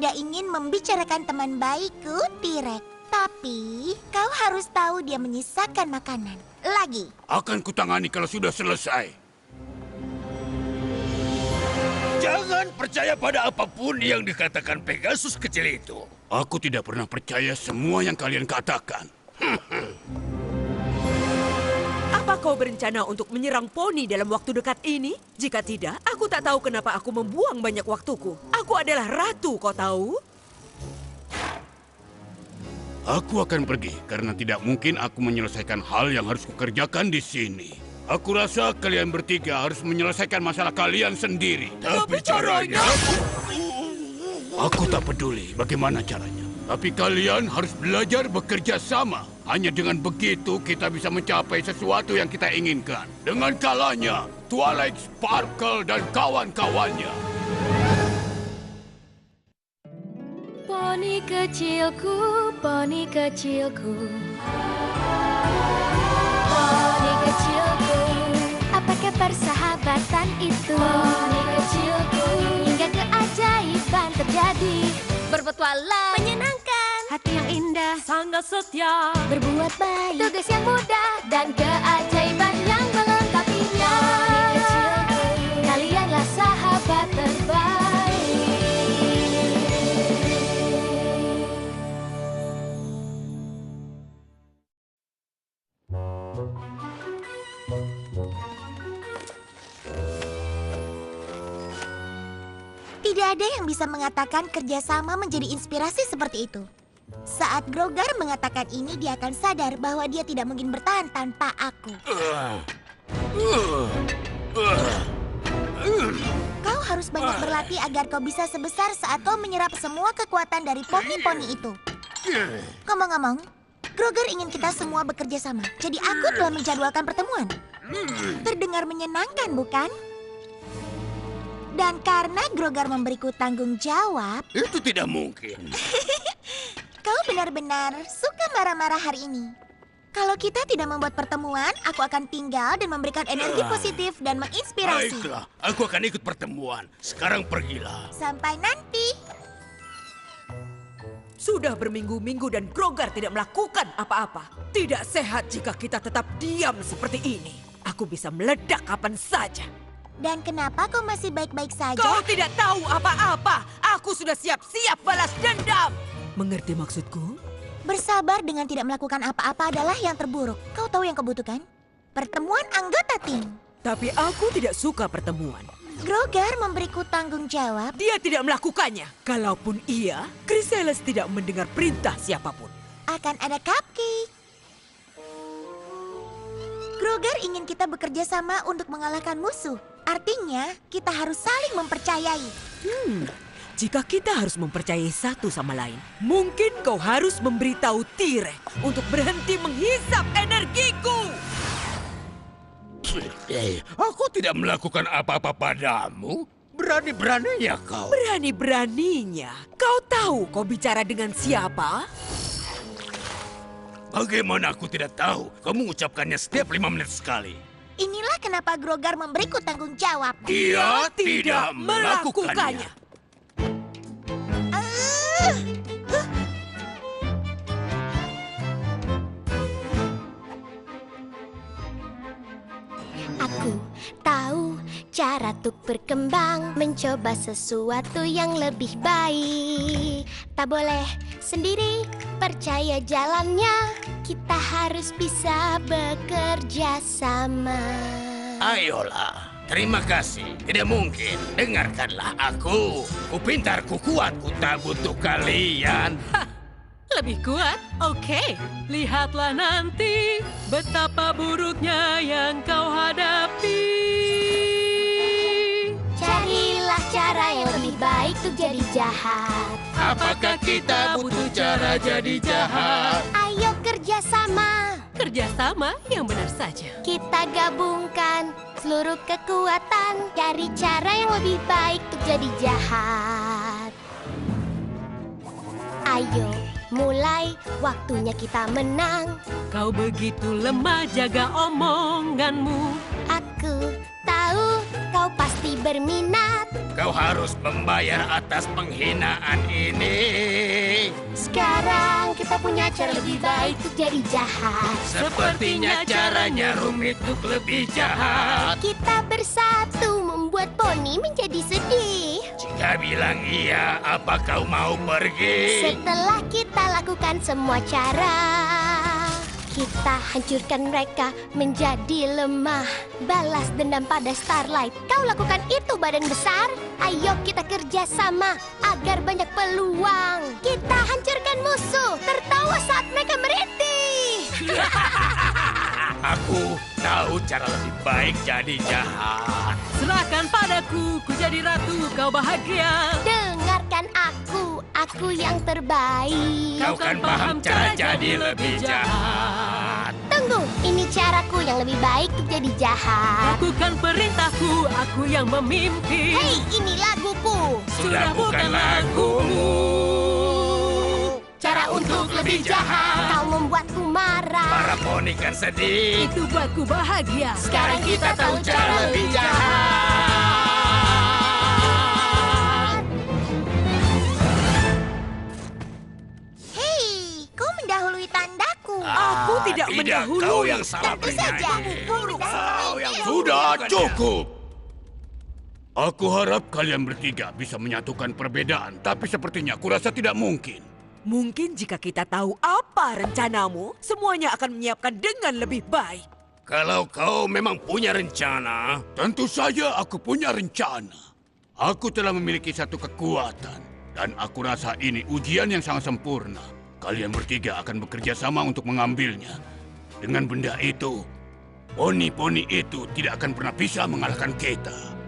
tidak ingin membicarakan teman baikku, T-Rex. Tapi kau harus tahu dia menyisakan makanan. Lagi. Akan kutangani kalau sudah selesai. Jangan percaya pada apapun yang dikatakan Pegasus kecil itu. Aku tidak pernah percaya semua yang kalian katakan. Apa kau berencana untuk menyerang poni dalam waktu dekat ini? Jika tidak, aku tak tahu kenapa aku membuang banyak waktuku. Aku adalah ratu, kau tahu? Aku akan pergi karena tidak mungkin aku menyelesaikan hal yang harus kukerjakan di sini. Aku rasa kalian bertiga harus menyelesaikan masalah kalian sendiri. Tapi caranya... Aku tak peduli bagaimana caranya. Tapi kalian harus belajar bekerja sama. Hanya dengan begitu kita bisa mencapai sesuatu yang kita inginkan. Dengan kalanya, Twilight Sparkle dan kawan-kawannya. Poni kecilku, poni kecilku. Poni kecilku, apakah persahabatan itu? Poni kecilku, hingga keajaiban terjadi. Berpetualang, menyenangkan, hati yang indah, sangat setia, berbuat baik, tugas yang mudah, dan keajaiban yang melengkapinya. Poni kecilku, kalianlah sahabat terbaik. Tidak ada yang bisa mengatakan kerjasama menjadi inspirasi seperti itu. Saat Grogar mengatakan ini, dia akan sadar bahwa dia tidak mungkin bertahan tanpa aku. Kau harus banyak berlatih agar kau bisa sebesar saat kau menyerap semua kekuatan dari poni-poni itu. Ngomong-ngomong, Grogar ingin kita semua bekerja sama. Jadi aku telah menjadwalkan pertemuan. Terdengar menyenangkan, bukan? Dan karena Grogar memberiku tanggung jawab... Itu tidak mungkin. Kau benar-benar suka marah-marah hari ini. Kalau kita tidak membuat pertemuan, aku akan tinggal dan memberikan energi positif dan menginspirasi. Baiklah, aku akan ikut pertemuan. Sekarang pergilah. Sampai nanti. Sudah berminggu-minggu dan Grogar tidak melakukan apa-apa. Tidak sehat jika kita tetap diam seperti ini. Aku bisa meledak kapan saja. Dan kenapa kau masih baik-baik saja? Kau tidak tahu apa-apa. Aku sudah siap-siap balas dendam. Mengerti maksudku? Bersabar dengan tidak melakukan apa-apa adalah yang terburuk. Kau tahu yang kau butuhkan? Pertemuan anggota tim. Tapi aku tidak suka pertemuan. Grogar memberiku tanggung jawab. Dia tidak melakukannya. Kalaupun iya, Chrysalis tidak mendengar perintah siapapun. Akan ada cupcake. Grogar ingin kita bekerja sama untuk mengalahkan musuh. Artinya, kita harus saling mempercayai. Jika kita harus mempercayai satu sama lain, mungkin kau harus memberitahu T-Rex untuk berhenti menghisap energiku. Aku tidak melakukan apa-apa padamu. Berani-beraninya kau. Berani-beraninya? Kau tahu kau bicara dengan siapa? Bagaimana aku tidak tahu? Kamu mengucapkannya setiap 5 menit sekali. Inilah kenapa Grogar memberiku tanggung jawab. Dia tidak melakukannya. Aku tahu cara untuk berkembang, mencoba sesuatu yang lebih baik. Tak boleh sendiri, percaya jalannya. Kita harus bisa bekerja sama. Ayolah, terima kasih. Tidak mungkin. Dengarkanlah aku. Ku pintar, ku kuat, ku tak butuh kalian. lebih kuat. Oke, lihatlah nanti betapa buruknya yang kau hadapi. Carilah cara yang lebih baik untuk jadi jahat. Apakah kita butuh cara jadi jahat? Ayo kerjasama. Kerjasama yang benar saja. Kita gabungkan seluruh kekuatan. Cari cara yang lebih baik untuk jadi jahat. Ayo, mulai. Waktunya kita menang. Kau begitu lemah, jaga omonganmu. Aku tahu kau pasti berminat. Kau harus membayar atas penghinaan ini. Sekarang kita punya cara lebih baik untuk jadi jahat. Sepertinya caranya rumit untuk lebih jahat. Kita bersatu membuat poni menjadi sedih. Jika bilang iya, apa kau mau pergi? Setelah kita lakukan semua cara, kita hancurkan mereka menjadi lemah. Balas dendam pada Starlight. Kau lakukan itu, badan besar. Ayo kita kerja sama agar banyak peluang. Kita hancurkan musuh. Tertawa saat mereka merintih. Aku tahu cara lebih baik jadi jahat. Serahkan padaku, ku jadi ratu, kau bahagia. Dengarkan aku yang terbaik. Kau kan paham cara jadi lebih jahat. Tunggu, ini caraku yang lebih baik untuk jadi jahat. Lakukan perintahku, aku yang memimpin. Hei, ini laguku. Sudah bukan lagumu. Cara untuk lebih jahat. Kau membuatku marah. Para poni kan sedih. Itu buatku bahagia. Sekarang kita tahu cara lebih jahat. Hei, kau mendahului tandaku. Aku tidak mendahului. Kau yang salah Tentu saja. bernyanyi. Kau mendahului. Sudah cukup. Aku harap kalian bertiga bisa menyatukan perbedaan, tapi sepertinya kurasa tidak mungkin. Mungkin jika kita tahu apa rencanamu, semuanya akan menyiapkan dengan lebih baik. Kalau kau memang punya rencana, tentu saja aku punya rencana. Aku telah memiliki satu kekuatan, dan aku rasa ini ujian yang sangat sempurna. Kalian bertiga akan bekerja sama untuk mengambilnya. Dengan benda itu, poni-poni itu tidak akan pernah bisa mengalahkan kita.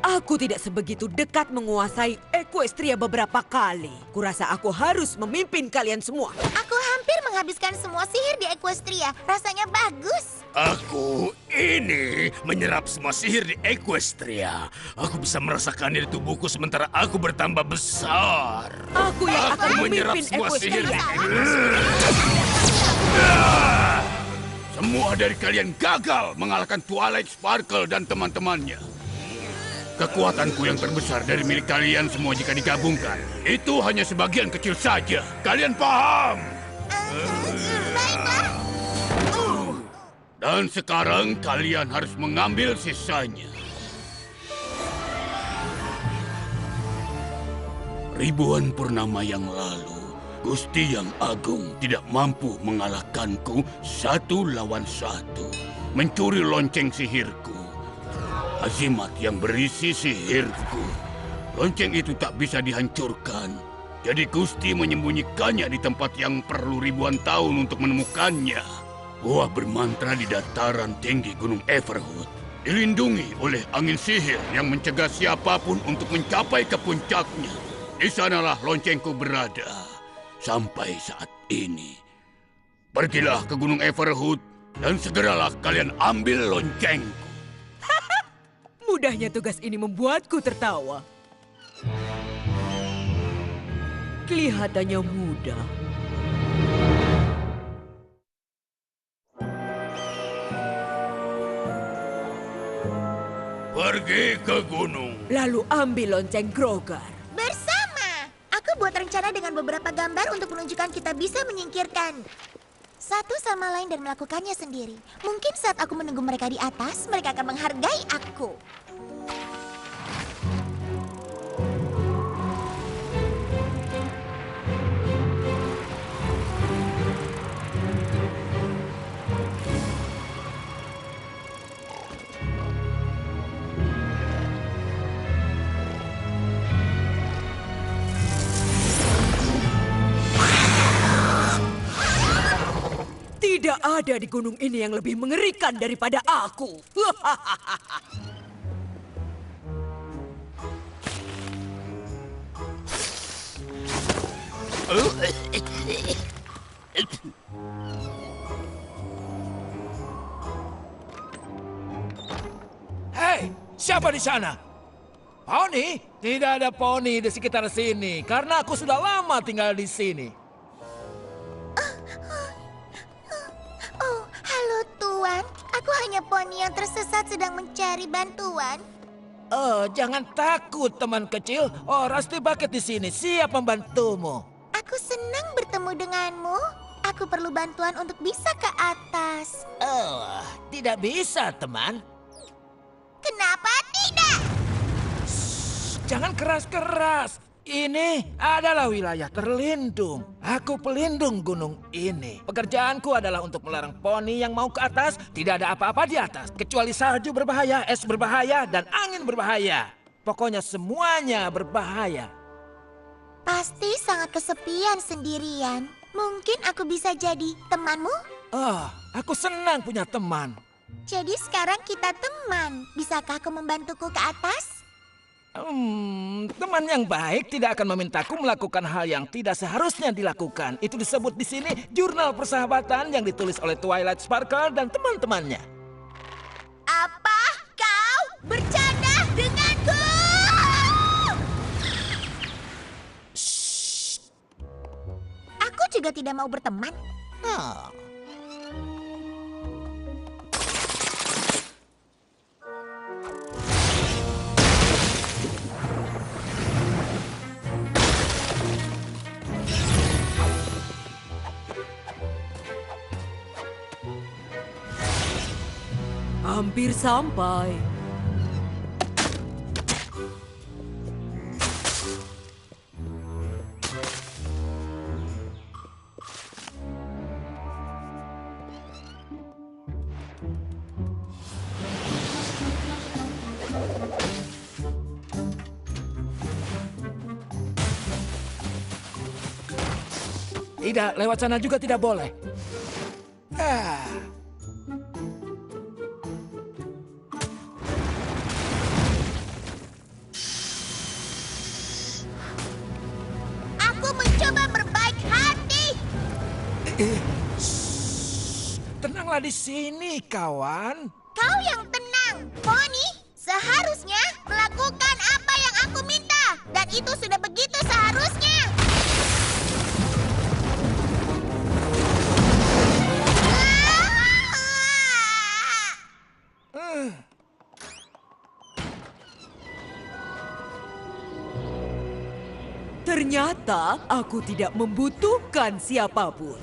Aku tidak sebegitu dekat menguasai Equestria beberapa kali. Kurasa aku harus memimpin kalian semua. Aku hampir menghabiskan semua sihir di Equestria. Rasanya bagus. Aku ini menyerap semua sihir di Equestria. Aku bisa merasakannya di tubuhku sementara aku bertambah besar. Aku yang akan menyerap memimpin semua sihir di Equestria. Semua dari kalian gagal mengalahkan Twilight Sparkle dan teman-temannya. Kekuatanku yang terbesar dari milik kalian semua jika digabungkan, itu hanya sebagian kecil saja. Kalian paham? Baiklah. Dan sekarang kalian harus mengambil sisanya. Ribuan purnama yang lalu, Gusti yang Agung tidak mampu mengalahkanku 1 lawan 1. Mencuri lonceng sihirku. Azimat yang berisi sihirku. Lonceng itu tak bisa dihancurkan. Jadi Gusti menyembunyikannya di tempat yang perlu ribuan tahun untuk menemukannya. Gua bermantra di dataran tinggi Gunung Everhood. Dilindungi oleh angin sihir yang mencegah siapapun untuk mencapai ke puncaknya. Di sanalah loncengku berada. Sampai saat ini. Pergilah ke Gunung Everhood dan segeralah kalian ambil loncengku. Mudahnya tugas ini membuatku tertawa. Kelihatannya mudah. Pergi ke gunung. Lalu ambil lonceng Grogar. Bersama. Aku buat rencana dengan beberapa gambar untuk menunjukkan kita bisa menyingkirkan satu sama lain dan melakukannya sendiri. Mungkin saat aku menunggu mereka di atas, mereka akan menghargai aku. Tidak ada di gunung ini yang lebih mengerikan daripada aku. Hei, siapa di sana? Poni? Tidak ada poni di sekitar sini karena aku sudah lama tinggal di sini. Oh, halo Tuan. Aku hanya poni yang tersesat sedang mencari bantuan. Oh, jangan takut teman kecil. Oh, Rusty Bucket di sini, siap membantumu. Aku senang bertemu denganmu. Aku perlu bantuan untuk bisa ke atas. Oh, tidak bisa teman. Kenapa tidak? Jangan keras-keras. Ini adalah wilayah terlindung. Aku pelindung gunung ini. Pekerjaanku adalah untuk melarang poni yang mau ke atas. Tidak ada apa-apa di atas. Kecuali salju berbahaya, es berbahaya, dan angin berbahaya. Pokoknya semuanya berbahaya. Pasti sangat kesepian sendirian. Mungkin aku bisa jadi temanmu? Oh, aku senang punya teman. Jadi sekarang kita teman. Bisakah kau membantuku ke atas? Teman yang baik tidak akan memintaku melakukan hal yang tidak seharusnya dilakukan. Itu disebut di sini jurnal persahabatan yang ditulis oleh Twilight Sparkle dan teman-temannya. Apa kau bercanda denganku? Aku juga tidak mau berteman. Oh. Hampir sampai. Tidak, lewat sana juga tidak boleh. Aku mencoba berbaik hati. Tenanglah di sini, kawan. Kau yang tenang, Pony. Seharusnya melakukan apa yang aku minta. Dan itu sudah begitu seharusnya. Ternyata aku tidak membutuhkan siapapun.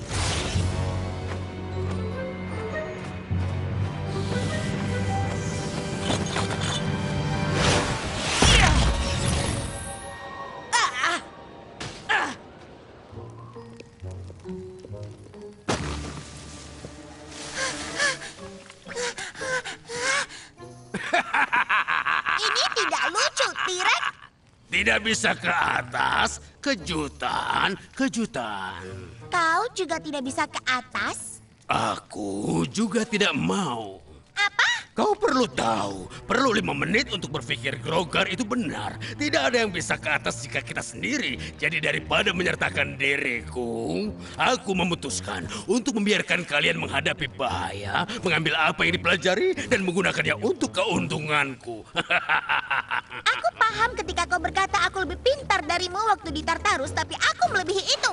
Ini tidak lucu, T-Rex. Tidak bisa ke atas. Kejutan, kejutan. Kau juga tidak bisa ke atas? Aku juga tidak mau. Apa? Kau perlu tahu, perlu 5 menit untuk berpikir Grogar itu benar. Tidak ada yang bisa ke atas jika kita sendiri. Jadi daripada menyertakan diriku, aku memutuskan untuk membiarkan kalian menghadapi bahaya, mengambil apa yang dipelajari, dan menggunakannya untuk keuntunganku. Aku paham ketika kau berkata aku lebih pintar darimu waktu di Tartarus, tapi aku melebihi itu.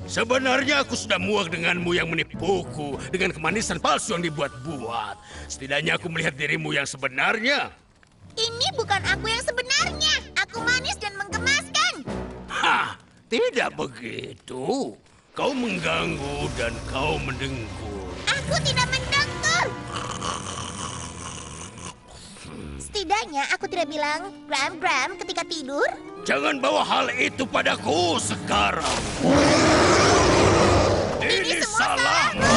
Sebenarnya aku sudah muak denganmu yang menipuku dengan kemanisan palsu yang dibuat-buat. Setidaknya aku melihat dirimu yang sebenarnya. Ini bukan aku yang sebenarnya. Aku manis dan menggemaskan. Hah, tidak begitu. Kau mengganggu dan kau mendengkur. Aku tidak mendengkur. Setidaknya aku tidak bilang gram-gram ketika tidur. Jangan bawa hal itu padaku sekarang. Ini semua salahmu.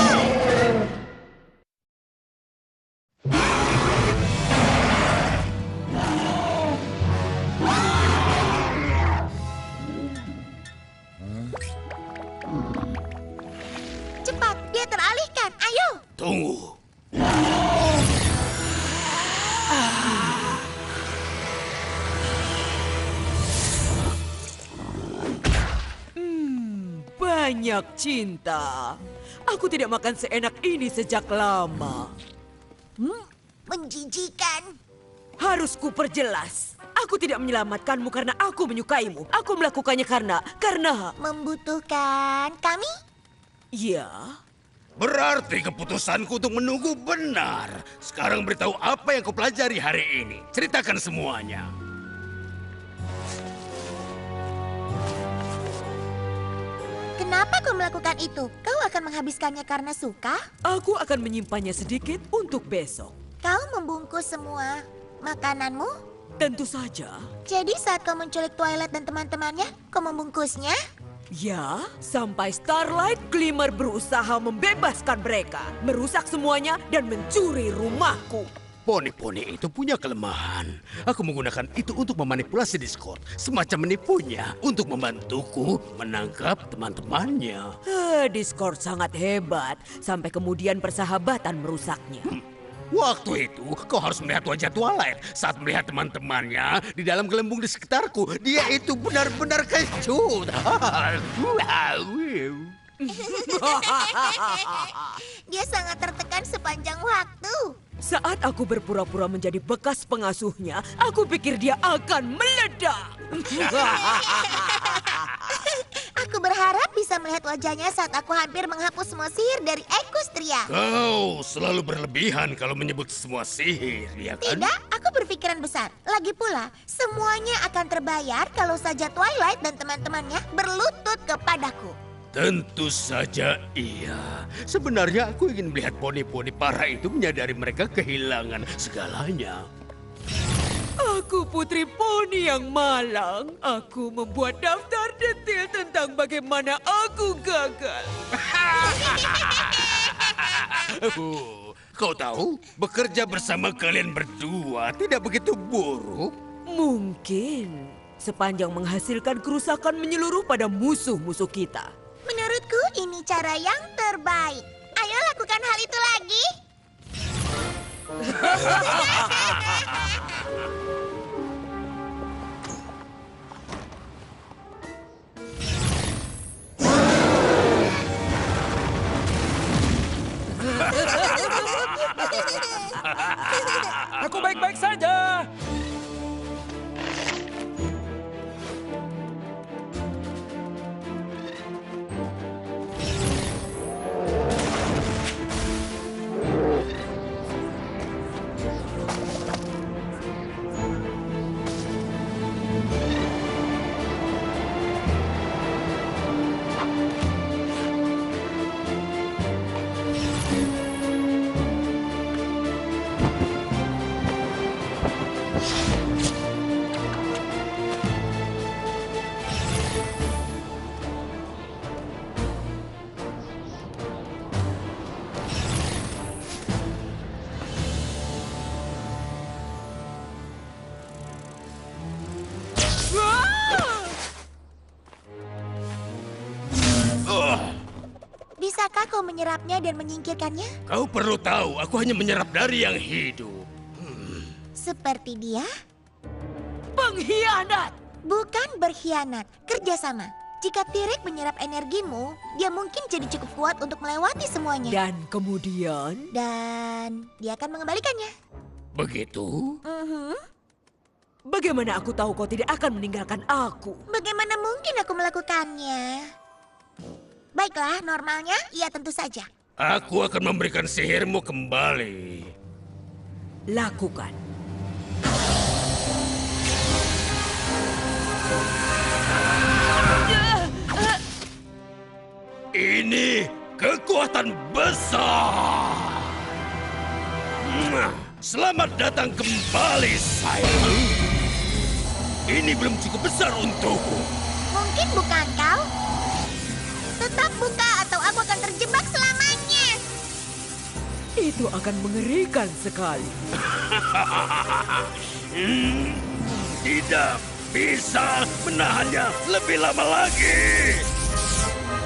Cepat, dia teralihkan. Ayo. Tunggu. Banyak cinta. Aku tidak makan seenak ini sejak lama. Menjijikan. Harus ku perjelas. Aku tidak menyelamatkanmu karena aku menyukaimu. Aku melakukannya karena... Membutuhkan kami? Ya, Berarti keputusanku untuk menunggu benar. Sekarang beritahu apa yang kau pelajari hari ini. Ceritakan semuanya. Kenapa kau melakukan itu? Kau akan menghabiskannya karena suka? Aku akan menyimpannya sedikit untuk besok. Kau membungkus semua makananmu? Tentu saja. Jadi saat kau menculik Twilight dan teman-temannya, kau membungkusnya? Ya, sampai Starlight Glimmer berusaha membebaskan mereka, merusak semuanya dan mencuri rumahku. Poni-poni itu punya kelemahan. Aku menggunakan itu untuk memanipulasi Discord. Semacam menipunya untuk membantuku menangkap teman-temannya. Discord sangat hebat, sampai kemudian persahabatan merusaknya. Waktu itu, kau harus melihat wajah Twilight saat melihat teman-temannya di dalam gelembung di sekitarku. Dia itu benar-benar kecut. Dia sangat tertekan sepanjang waktu. Saat aku berpura-pura menjadi bekas pengasuhnya, aku pikir dia akan meledak. Aku berharap bisa melihat wajahnya saat aku hampir menghapus semua sihir dari Equestria. Kau selalu berlebihan kalau menyebut semua sihir, ya kan? Tidak, aku berpikiran besar. Lagi pula, semuanya akan terbayar kalau saja Twilight dan teman-temannya berlutut kepadaku. Tentu saja iya. Sebenarnya aku ingin melihat poni-poni parah itu menyadari mereka kehilangan segalanya. Aku putri poni yang malang. Aku membuat daftar detail tentang bagaimana aku gagal. Kau tahu, bekerja bersama kalian berdua tidak begitu buruk. Mungkin sepanjang menghasilkan kerusakan menyeluruh pada musuh-musuh kita. Menurutku ini cara yang terbaik. Ayo lakukan hal itu lagi. Aku baik-baik saja. Bisakah kau menyerapnya dan menyingkirkannya? Kau perlu tahu, aku hanya menyerap dari yang hidup. Seperti dia? Pengkhianat! Bukan berkhianat, kerjasama. Jika T-Rex menyerap energimu, dia mungkin jadi cukup kuat untuk melewati semuanya. Dan kemudian... Dan dia akan mengembalikannya. Begitu? Bagaimana aku tahu kau tidak akan meninggalkan aku? Bagaimana mungkin aku melakukannya? Baiklah, normalnya, ya tentu saja. Aku akan memberikan sihirmu kembali. Lakukan. Ini kekuatan besar. Selamat datang kembali, sayang. Ini belum cukup besar untukku. Mungkin bukan kau? Tetap buka atau aku akan terjebak selamanya. Itu akan mengerikan sekali. Tidak bisa menahannya lebih lama lagi.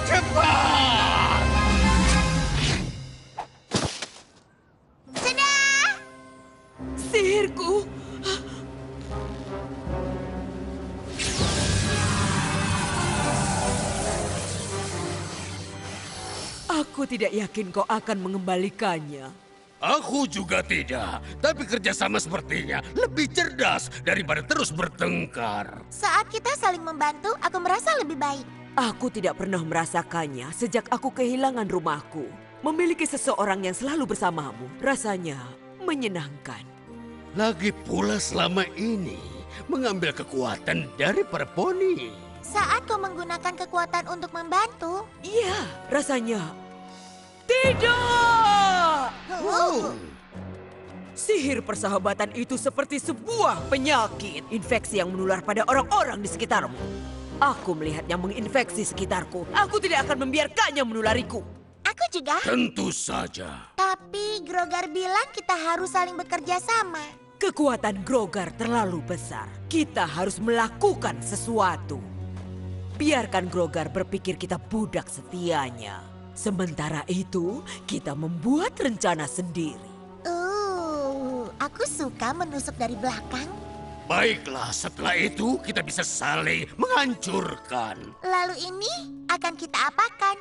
Cepat! Sudah! Sihirku! Aku tidak yakin kau akan mengembalikannya. Aku juga tidak. Tapi kerjasama sepertinya lebih cerdas daripada terus bertengkar. Saat kita saling membantu, aku merasa lebih baik. Aku tidak pernah merasakannya sejak aku kehilangan rumahku. Memiliki seseorang yang selalu bersamamu rasanya menyenangkan. Lagi pula selama ini mengambil kekuatan dari para poni. Saat kau menggunakan kekuatan untuk membantu. Iya, rasanya tidak. Sihir persahabatan itu seperti sebuah penyakit. Infeksi yang menular pada orang-orang di sekitarmu. Aku melihatnya menginfeksi sekitarku. Aku tidak akan membiarkannya menulariku. Aku juga. Tentu saja. Tapi Grogar bilang kita harus saling bekerja sama. Kekuatan Grogar terlalu besar. Kita harus melakukan sesuatu. Biarkan Grogar berpikir kita budak setianya. Sementara itu, kita membuat rencana sendiri. Aku suka menusuk dari belakang. Baiklah, setelah itu kita bisa saling menghancurkan. Lalu ini akan kita apakan?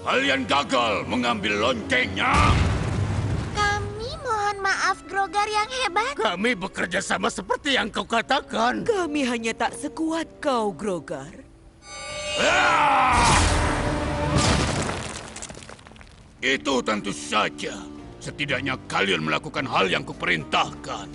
Kalian gagal mengambil loncengnya. Kami mohon maaf Grogar yang hebat. Kami bekerja sama seperti yang kau katakan. Kami hanya tak sekuat kau, Grogar. Itu tentu saja. Setidaknya kalian melakukan hal yang kuperintahkan.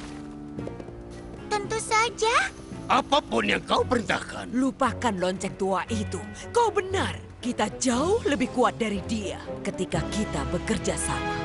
Tentu saja. Apapun yang kau perintahkan. Lupakan lonceng tua itu. Kau benar. Kita jauh lebih kuat dari dia ketika kita bekerja sama.